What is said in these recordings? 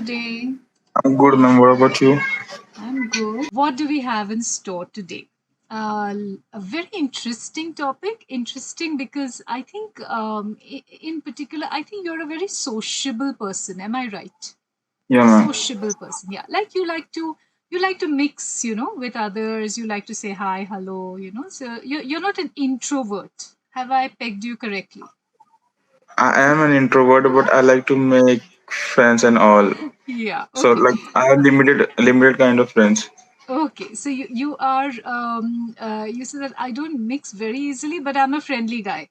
today? I'm good, ma'am. What about you? I'm good. What do we have in store today? A very interesting topic. Interesting because I think, in particular, I think you're a very sociable person. Am I right? Yeah, ma'am. Sociable person. Yeah, like you like to mix, with others. You like to say hi, hello. So you're not an introvert. Have I pegged you correctly? I am an introvert, but I like to make friends and all. Yeah. So, Okay. like, I have limited kind of friends. Okay, so you are you say that I don't mix very easily, but I'm a friendly guy.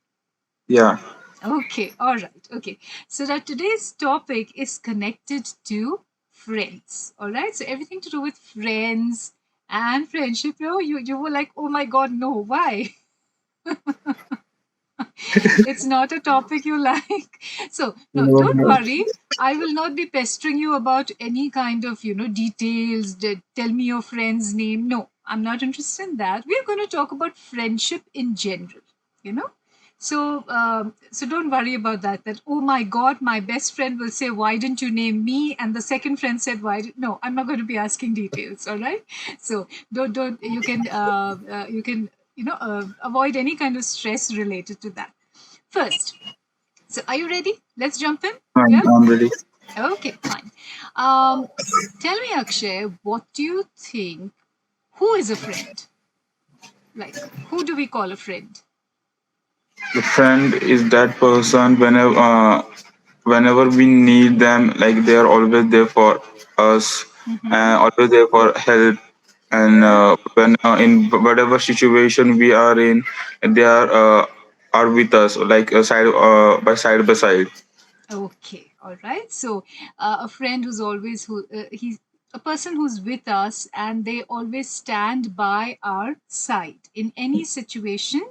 Yeah. Okay, all right. Okay, so that today's topic is connected to friends. All right, so everything to do with friends and friendship. You were like, oh my God, no, why? It's not a topic you like. So, no, No, don't no. worry. I will not be pestering you about any kind of, details. Tell me your friend's name. No, I'm not interested in that. We're going to talk about friendship in general, you know? So don't worry about that. That oh my God, my best friend will say, "Why didn't you name me?" And the second friend said, "Why?" No, I'm not going to be asking details. All right. So don't you can avoid any kind of stress related to that. First, so are you ready? Let's jump in. Yeah. I'm ready. Okay, fine. Um, Tell me, Akshay, what do you think? Who is a friend? Like, who do we call a friend? The friend is that person whenever we need them, like they are always there for us, Mm-hmm. and always there for help. And when in whatever situation we are in, they are with us, like side by side. Okay, all right. So, a friend who's always he's a person who's with us, and they always stand by our side in any situation.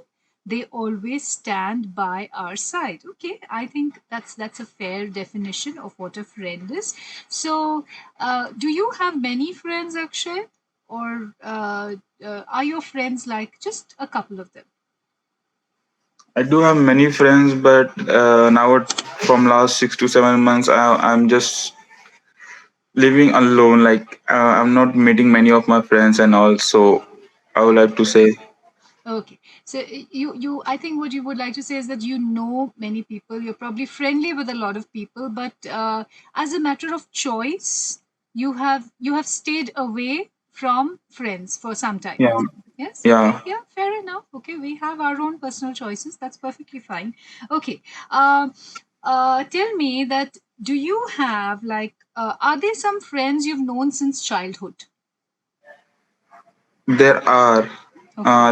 They always stand by our side. Okay, I think that's a fair definition of what a friend is. So, do you have many friends, Akshay, or are your friends like just a couple of them? I do have many friends, but from last 6 to 7 months, I'm just living alone. Like I'm not meeting many of my friends, and also I would like to say, Okay. So I think what you would like to say is that you know many people, you're probably friendly with a lot of people, but as a matter of choice, you have stayed away from friends for some time. yeah, Yes. Okay. yeah. Yeah. Fair enough. Okay. We have our own personal choices. That's perfectly fine. Okay. Um. Tell me that do you have like are there some friends you've known since childhood? There are Okay.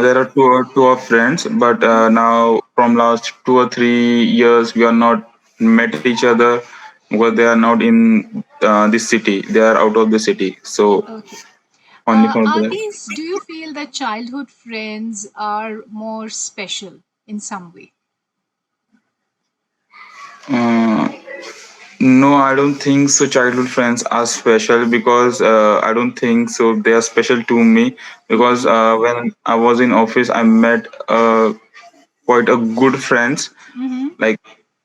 two of friends, but Mm-hmm. now from last 2 or 3 years we are not met each other because they are not in this city. They are out of the city. So Okay. only for Are that. these, do you feel that childhood friends are more special in some way? Uh, No, I don't think so. Childhood friends are special because I don't think so. They are special to me because Mm-hmm. when I was in office, I met quite a good friends Mm-hmm. like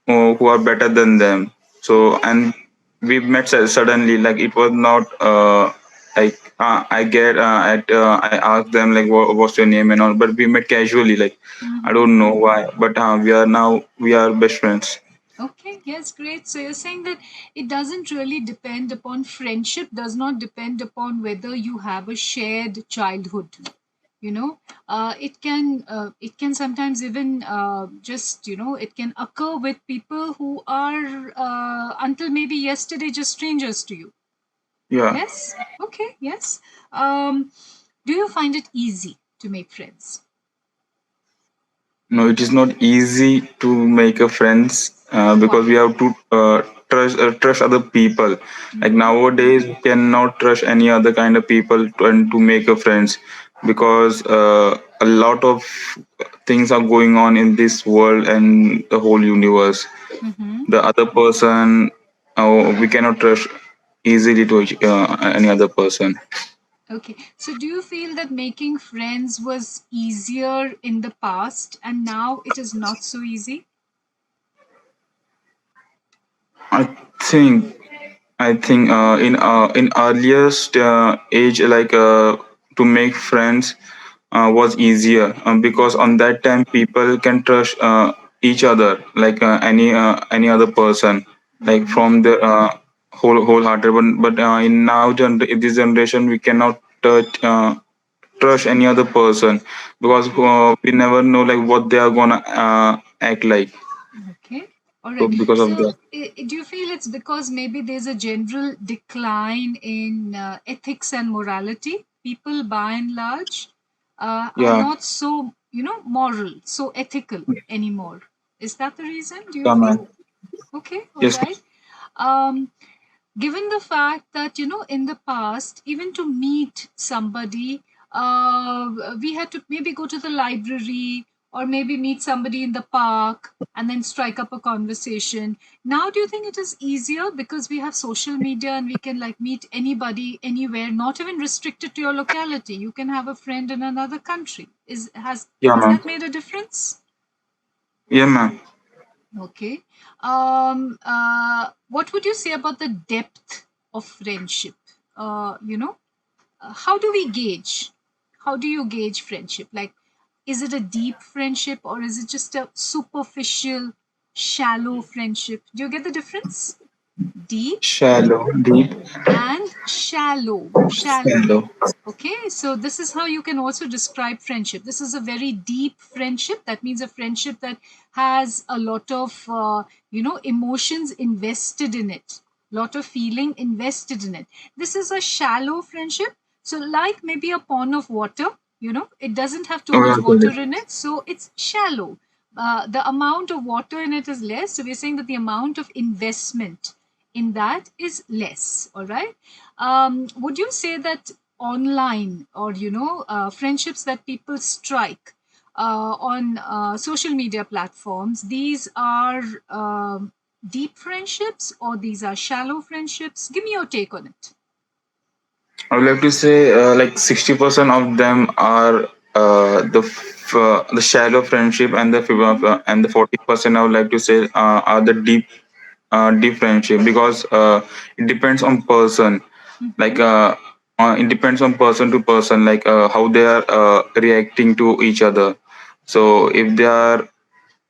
who are better than them. So Okay. and we met suddenly. Like it was not like I get I asked them like what's your name and all, but we met casually. Like I Mm-hmm. don't know why, but we are best friends. Okay, yes, great. So you're saying that it doesn't really depend upon friendship, does not depend upon whether you have a shared childhood. It can sometimes even just it can occur with people who are until maybe yesterday just strangers to you. Yeah. Yes. Okay. Yes. Um, do you find it easy to make friends? No, it is not easy to make a friends because Why? we have to trust other people. Like Mm-hmm. nowadays, we cannot trust any other kind of people to make a friends because a lot of things are going on in this world and the whole universe. Mm-hmm. The other person, we cannot trust easily to any other person. Okay. So, do you feel that making friends was easier in the past and now it is not so easy? I think. I think in earliest age, like to make friends was easier because on that time people can trust each other like any other person, like Mm-hmm. from the wholehearted. But in in this generation, we cannot trust any other person because we never know like what they are gonna act like. Okay. All So right. because of So, that, do you feel it's because maybe there's a general decline in ethics and morality? People, by and large, are yeah, not so, moral, so ethical anymore. Is that the reason, do you yeah, feel? man. Okay. All Yes, right. Um, Given the fact that in the past, even to meet somebody, we had to maybe go to the library or maybe meet somebody in the park and then strike up a conversation. Now do you think it is easier because we have social media and we can like meet anybody anywhere, not even restricted to your locality? You can have a friend in another country. Is yeah, has man. that made a difference? Yeah, man. Okay. What would you say about the depth of friendship? How do we gauge? How do you gauge friendship? Like, is it a deep friendship or is it just a superficial, shallow friendship? Do you get the difference? Deep Shallow, deep, and shallow. Shallow. shallow. Okay, so this is how you can also describe friendship. This is a very deep friendship. That means a friendship that has a lot of, emotions invested in it, lot of feeling invested in it. This is a shallow friendship. So, like maybe a pond of water, it doesn't have too Oh, much yeah, got water it. in it, so it's shallow. The amount of water in it is less. So, we're saying that the amount of investment in that is less. All right. Would you say that online or friendships that people strike on social media platforms, these are deep friendships or these are shallow friendships? Give me your take on it. I would like to say like 60% of them are the shallow friendship, and Mm-hmm. the 40% I would like to say are the deep friendship because it depends on person. Like Mm-hmm. it depends on person to person, like how they are reacting to each other. So if they are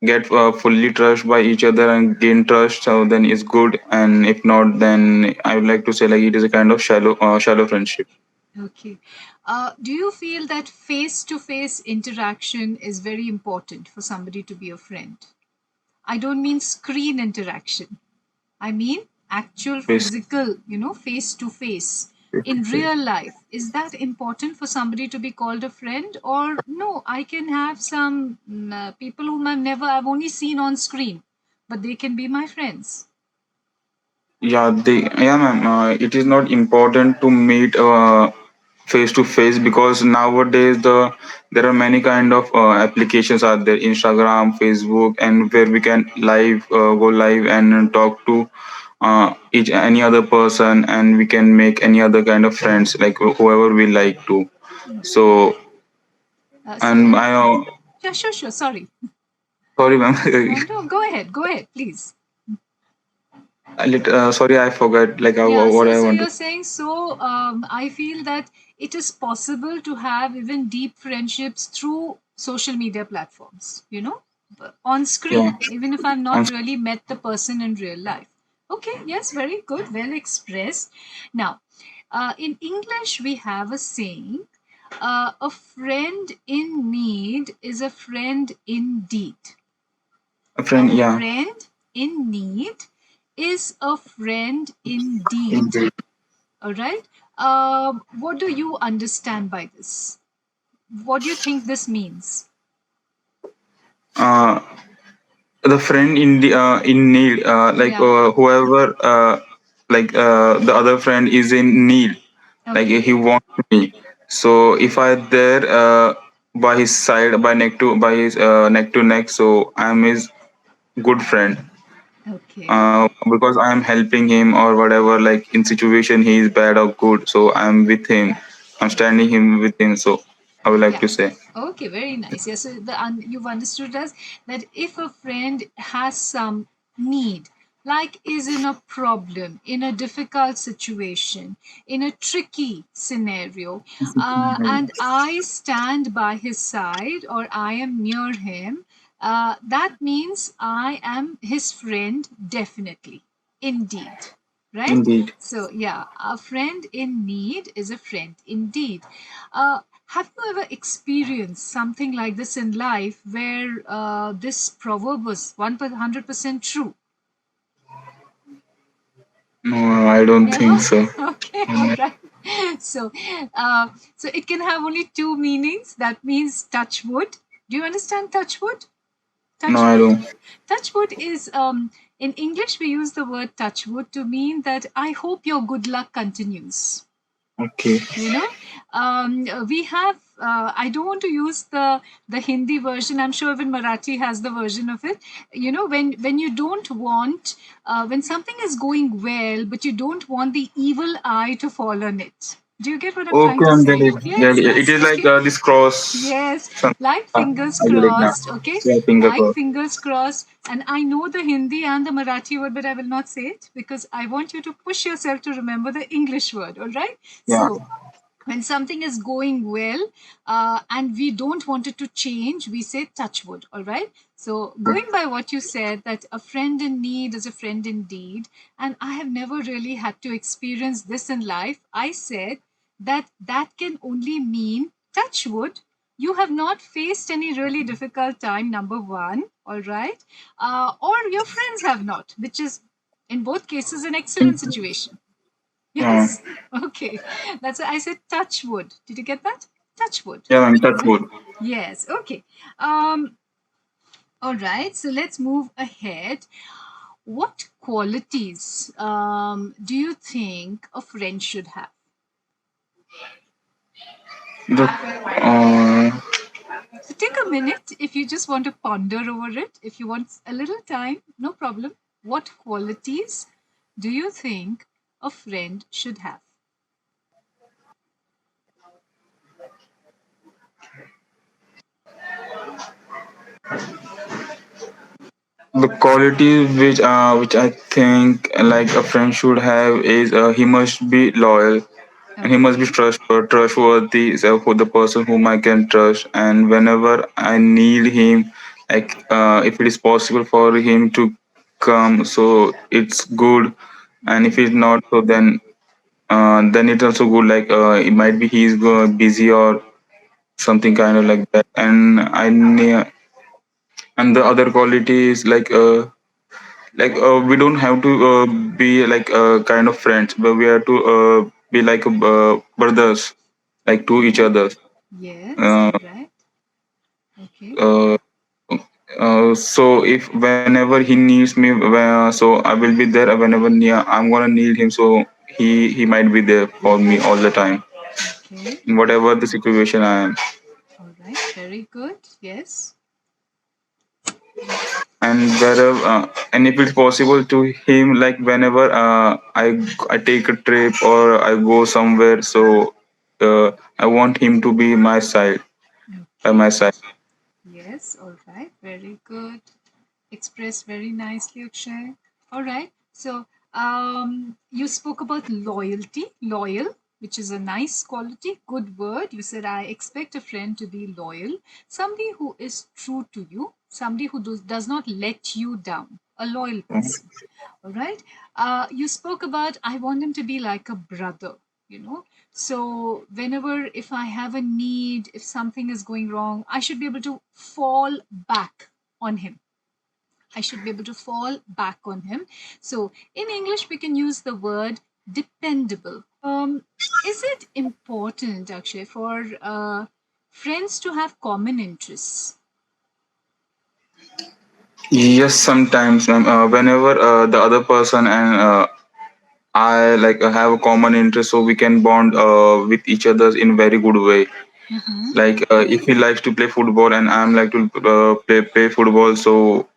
get fully trust by each other and gain trust, so then it's good, and if not, then I would like to say like it is a kind of shallow friendship. Okay. Do you feel that face to face interaction is very important for somebody to be a friend? I don't mean screen interaction. I mean actual Face physical, face to face to in face. real life. Is that important for somebody to be called a friend? Or no, I can have some people whom I've only seen on screen, but they can be my friends. Yeah, ma'am. It is not important to meet face to face because nowadays there are many kind of applications out there, Instagram, Facebook, and where we can go live and talk to each any other person, and we can make any other kind of friends like whoever we like to. Okay. So So, and I yeah, sure, sure. Sorry. sorry, ma'am. No, go ahead. Go ahead, please. Sorry, I forgot like Yeah, what so I so wanted. you're saying so. I feel that it is possible to have even deep friendships through social media platforms. On Yeah. screen, even if I've I'm not really met the person in real life. Okay, yes, very good, well expressed. Now, in English, we have a saying: "A friend in need is a friend indeed." a A friend. Yeah. friend in need is a friend indeed. Indeed. All right. What do you understand by this? What do you think this means? Uh, the friend in need, like Yeah. whoever the other friend is in need, like Okay. he wants me. So if I there by his side, by his neck to neck, so I'm his good friend. Okay. Because I'm helping him or whatever, like in situation he is bad or good, so I'm with him. I'm standing Okay. him with him. So I would like Yeah. to say, Okay. Very nice. Yes. So you've understood as that if a friend has some need, like is in a problem, in a difficult situation, in a tricky scenario, and I stand by his side or I am near him, that means I am his friend, definitely, indeed. Right? Indeed. So, yeah, a friend in need is a friend indeed. Have you ever experienced something like this in life where this proverb was 100% true? No, I don't Never? think so. Okay, all right. So, uh, so it can have only two meanings. That means touch wood. Do you understand touch wood? No, Touch I wood? don't. Touch wood is, in English, we use the word touch wood to mean that I hope your good luck continues. Okay. You know, we have, I don't want to use the Hindi version. I'm sure even Marathi has the version of it. You know, when you don't want, when something is going well but you don't want the evil eye to fall on it. Do you get what I'm trying Okay, to I'm say? getting. Yes, Getting it. It yes, is like okay. this cross. Yes, Something. like fingers I get it now. crossed, okay? Yeah, finger Like cross. fingers crossed. And I know the Hindi and the Marathi word, but I will not say it because I want you to push yourself to remember the English word, all right? Yeah. So, when something is going well and we don't want it to change, we say touch wood, all right? So, going by what you said, that a friend in need is a friend indeed, and I have never really had to experience this in life, I said that that can only mean touch wood. You have not faced any really difficult time, number one, all right? Or your friends have not, which is in both cases an excellent situation. Yeah. Yes. Okay. That's why I said touch wood. Did you get that? Touch wood. Yeah, man, touch Right? wood. Yes. Okay. Um, all right. So let's move ahead. What qualities do you think a friend should have? The So take a minute if you just want to ponder over it. If you want a little time, no problem. What qualities do you think a friend should have? the quality which I think like a friend should have is he must be loyal and he must be Okay. trustworthy, so for the person whom I can trust, and whenever I need him, like if it is possible for him to come, so it's good, and if it's Okay. not, so then it's also good. Like it might be he's busy or something kind of like that, and and the other quality is like we don't have to be like kind of friends, but we have to be like brothers, like to each Okay. other. Yes. Uh, All right. Okay. uh, so if whenever he needs me, so I will be there. Whenever I'm gonna need him, so he might be there for me all the time, Okay. in whatever the situation I am. All right. Very good. Yes. And wherever and if it's possible to him, like whenever I take a trip or I go somewhere, so I want him to be my side by my Okay. side. Yes. All right. Very good. Expressed very nicely, Akshay. All right. So, you spoke about loyalty, loyal, which is a nice quality, good word. You said, I expect a friend to be loyal, somebody who is true to you, somebody who does not let you down, a loyal person. All right. You spoke about, I want him to be like a brother, you know. So, whenever, if I have a need, if something is going wrong, I should be able to fall back on him. I should be able to fall back on him. So in English, we can use the word dependable. Is it important, Akshay, for friends to have common interests? Yes, sometimes ma'am, whenever the other person and I like have a common interest, so we can bond with each other in very good way. Mm-hmm. Like if Okay. he likes to play football and I'm like to play football, so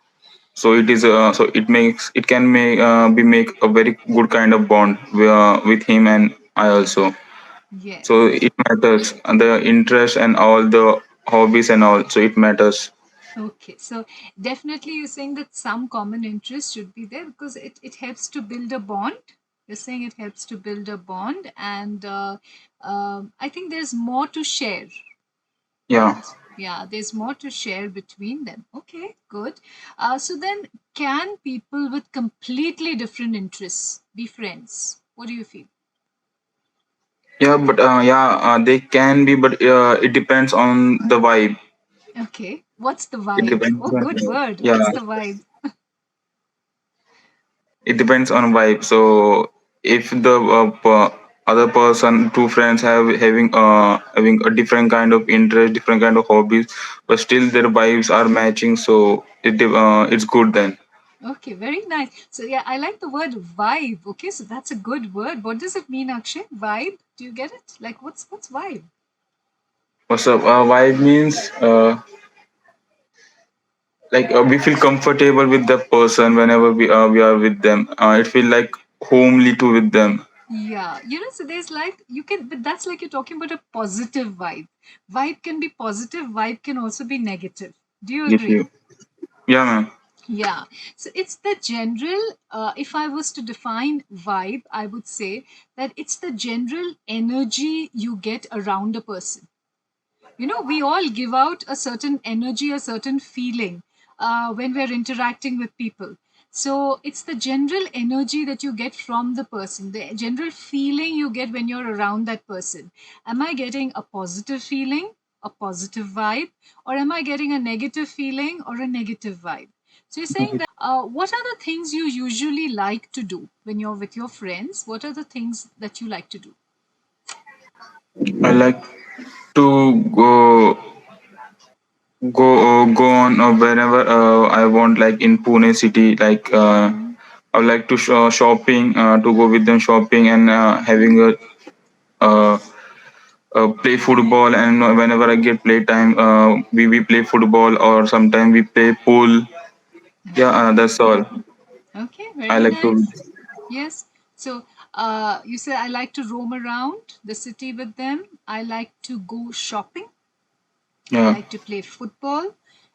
it is so it makes it can make a very good kind of bond with him and I also. So Yes. it matters, and the interest and all the hobbies and all, so it matters. Okay, so definitely you're saying that some common interest should be there because it helps to build a bond. You're saying it helps to build a bond, and I think there's more to share, Yeah. right? Yeah, there's more to share between them. Okay, good. So then, can people with completely different interests be friends? What do you feel? Yeah, but they can be, but it depends on the vibe. Okay, what's the It vibe? depends Oh, on, good word. yeah, What's the vibe? it depends on vibe. So if the other person, two friends having a different kind of interest, different kind of hobbies, but still their vibes are matching, so it's good then. Okay, very nice. So yeah, I like the word vibe. Okay, so that's a good word. What does it mean, Akshay? Vibe? Do you get it? Like what's vibe? What's up? Vibe means like we feel comfortable with the person whenever we are with them. It feel like homely to with them. Yeah, so there's like you can, but that's like you're talking about a positive vibe. Vibe can be positive, vibe can also be negative. Do you If agree? you, yeah, man. Yeah. So it's the general, if I was to define vibe, I would say that it's the general energy you get around a person. We all give out a certain energy, a certain feeling when we're interacting with people. So it's the general energy that you get from the person, the general feeling you get when you're around that person. Am I getting a positive feeling, a positive vibe, or am I getting a negative feeling or a negative vibe? So you're saying that what are the things you usually like to do when you're with your friends? What are the things that you like to do? I like to go on whenever I want, like in Pune city. Like I would like to shopping to go with them shopping and having uh, play football. And whenever I get playtime, we play football or sometimes we play pool. Yeah, Okay. that's all. Okay, I very like to. nice. Yes. So you say I like to roam around the city with them. I like to go shopping. I Yeah, like to play football,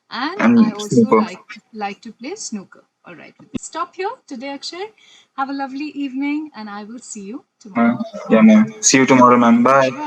and I and also super. like to play snooker. All right, let's stop here today, Akshay. Have a lovely evening, and I will see you Uh, tomorrow. yeah, man. See you tomorrow, man. Bye. Bye.